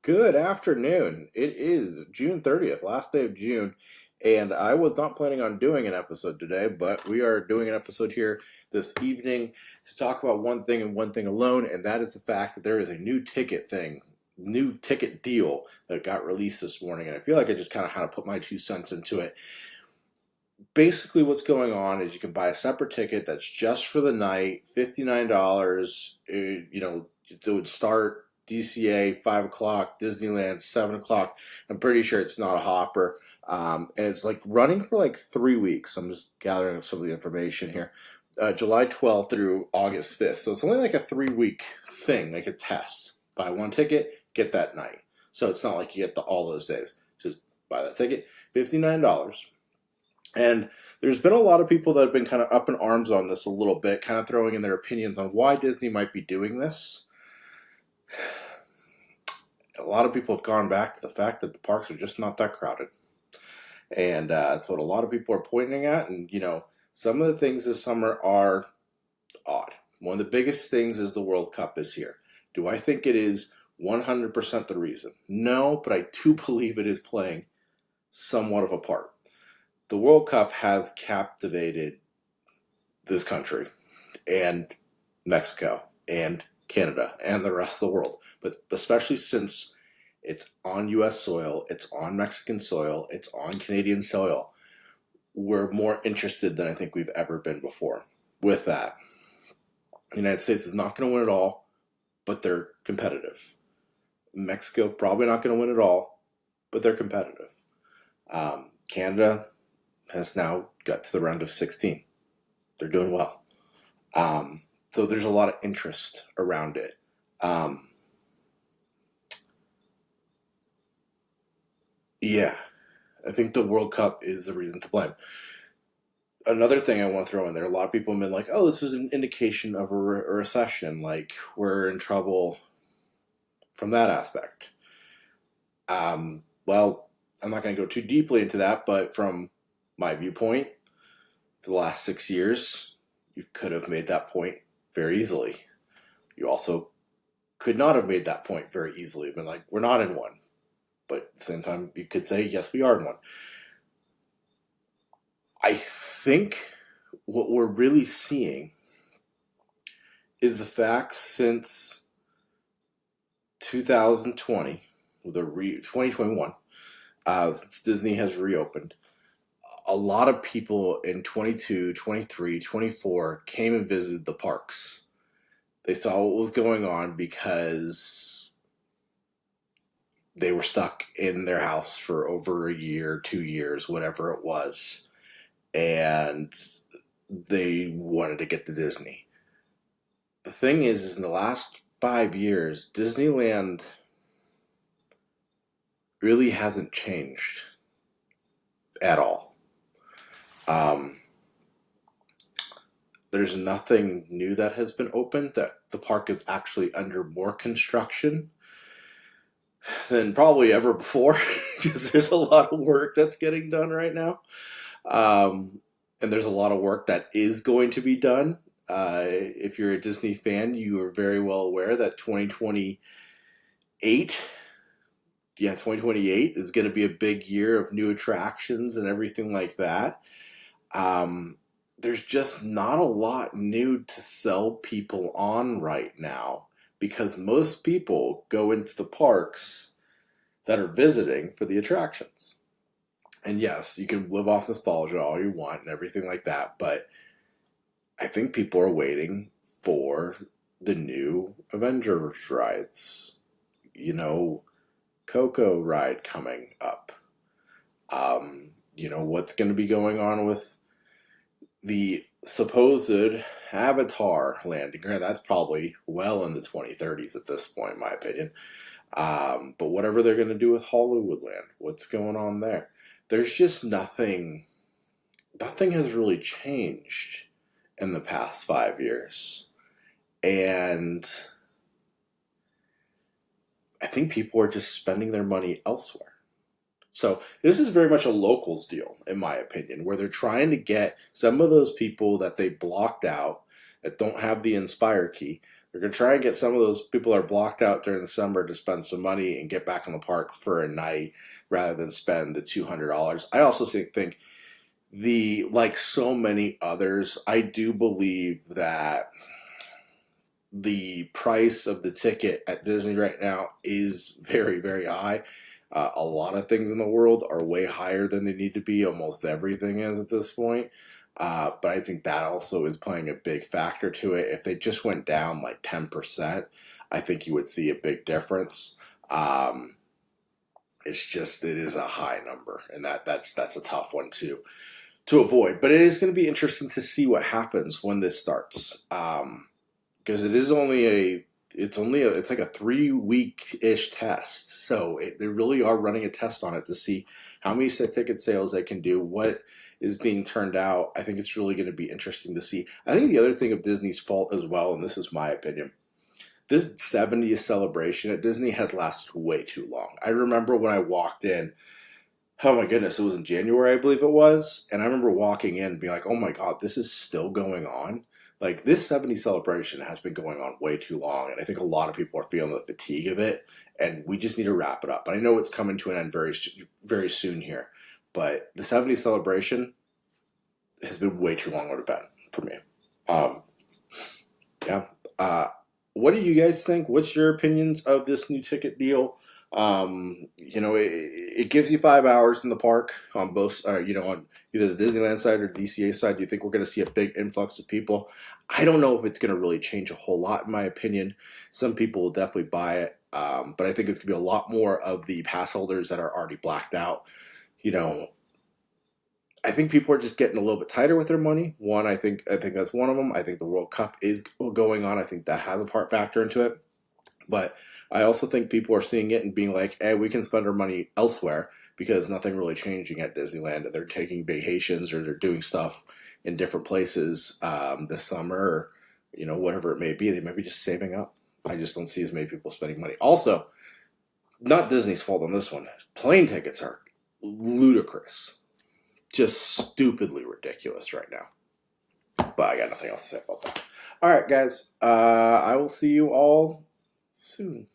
Good afternoon. It is June 30th, last day of June, and I was not planning on doing an episode today, but we are doing an episode here this evening to talk about one thing and one thing alone, and that is the fact that there is a new ticket deal that got released this morning, and I feel like I just kind of had to put my 2 cents into it. Basically, what's going on is you can buy a separate ticket that's just for the night, $59. It would start DCA 5 o'clock, Disneyland 7 o'clock. I'm pretty sure it's not a hopper. And it's like running for like 3 weeks. I'm just gathering up some of the information here. July 12th through August 5th. So it's only like a 3 week thing, like a test. Buy one ticket, get that night. So it's not like you get all those days. Just buy that ticket, $59. And there's been a lot of people that have been kind of up in arms on this a little bit, kind of throwing in their opinions on why Disney might be doing this. A lot of people have gone back to the fact that the parks are just not that crowded. And that's what a lot of people are pointing at. And, some of the things this summer are odd. One of the biggest things is the World Cup is here. Do I think it is 100% the reason? No, but I do believe it is playing somewhat of a part. The World Cup has captivated this country and Mexico and Canada and the rest of the world, but especially since it's on U.S. soil, it's on Mexican soil, it's on Canadian soil, we're more interested than I think we've ever been before. With that, the United States is not going to win it all, but they're competitive. Mexico probably not going to win it all, but they're competitive. Canada has now got to the round of 16. They're doing well. So there's a lot of interest around it. Yeah, I think the World Cup is the reason to blame. Another thing I want to throw in there, a lot of people have been like, oh, this is an indication of a recession. Like, we're in trouble from that aspect. Well, I'm not going to go too deeply into that, but from my viewpoint, for the last 6 years, you could have made that point very easily. You also could not have made that point very easily. Been like, we're not in one. But at the same time, you could say, yes, we are in one. I think what we're really seeing is the fact since 2020, 2021, since Disney has reopened, a lot of people in 22, 23, 24 came and visited the parks. They saw what was going on because they were stuck in their house for over a year, 2 years, whatever it was. And they wanted to get to Disney. The thing is in the last 5 years, Disneyland really hasn't changed at all. There's nothing new that has been opened. That the park is actually under more construction than probably ever before because there's a lot of work that's getting done right now. And there's a lot of work that is going to be done. If you're a Disney fan, you are very well aware that 2028 is going to be a big year of new attractions and everything like that. There's just not a lot new to sell people on right now because most people go into the parks that are visiting for the attractions. And yes, you can live off nostalgia all you want and everything like that, but I think people are waiting for the new Avengers rides. Coco ride coming up. What's going to be going on with the supposed Avatar landing. That's probably well in the 2030s at this point, in my opinion. But whatever they're going to do with Hollywoodland, what's going on there? There's just nothing has really changed in the past 5 years. And I think people are just spending their money elsewhere. So this is very much a locals deal, in my opinion, where they're trying to get some of those people that they blocked out, that don't have the Inspire key, We're going to try and get some of those people that are blocked out during the summer to spend some money and get back on the park for a night rather than spend the $200. I also think like so many others, I do believe that the price of the ticket at Disney right now is very, very high. A lot of things in the world are way higher than they need to be. Almost everything is at this point. But I think that also is playing a big factor to it. If they just went down like 10%, I think you would see a big difference. It's just it is a high number, and that's a tough one to avoid. But it is going to be interesting to see what happens when this starts. Because it is only it's like a 3-week-ish test, so they really are running a test on it to see how many ticket sales they can do, what is being turned out. I think it's really going to be interesting to see. I think the other thing of Disney's fault as well, and this is my opinion, this 70th celebration at Disney has lasted way too long. I remember when I walked in, oh my goodness, it was in January, I believe it was, and I remember walking in and being like, oh my god, this is still going on. Like, this 70 celebration has been going on way too long, and I think a lot of people are feeling the fatigue of it, and we just need to wrap it up. And I know it's coming to an end very, very soon here, but the 70 celebration has been way too long of an event for me. Yeah. What do you guys think? What's your opinions of this new ticket deal? It gives you 5 hours in the park on both, on either the Disneyland side or DCA side. Do you think we're going to see a big influx of people? I don't know if it's going to really change a whole lot, in my opinion. Some people will definitely buy it, but I think it's going to be a lot more of the pass holders that are already blacked out. I think people are just getting a little bit tighter with their money. One, I think that's one of them. I think the World Cup is going on. I think that has a part factor into it. But I also think people are seeing it and being like, hey, we can spend our money elsewhere because nothing really changing at Disneyland. They're taking vacations or they're doing stuff in different places this summer or, whatever it may be. They might be just saving up. I just don't see as many people spending money. Also, not Disney's fault on this one. Plane tickets are ludicrous. Just stupidly ridiculous right now. But I got nothing else to say about that. All right, guys. I will see you all soon.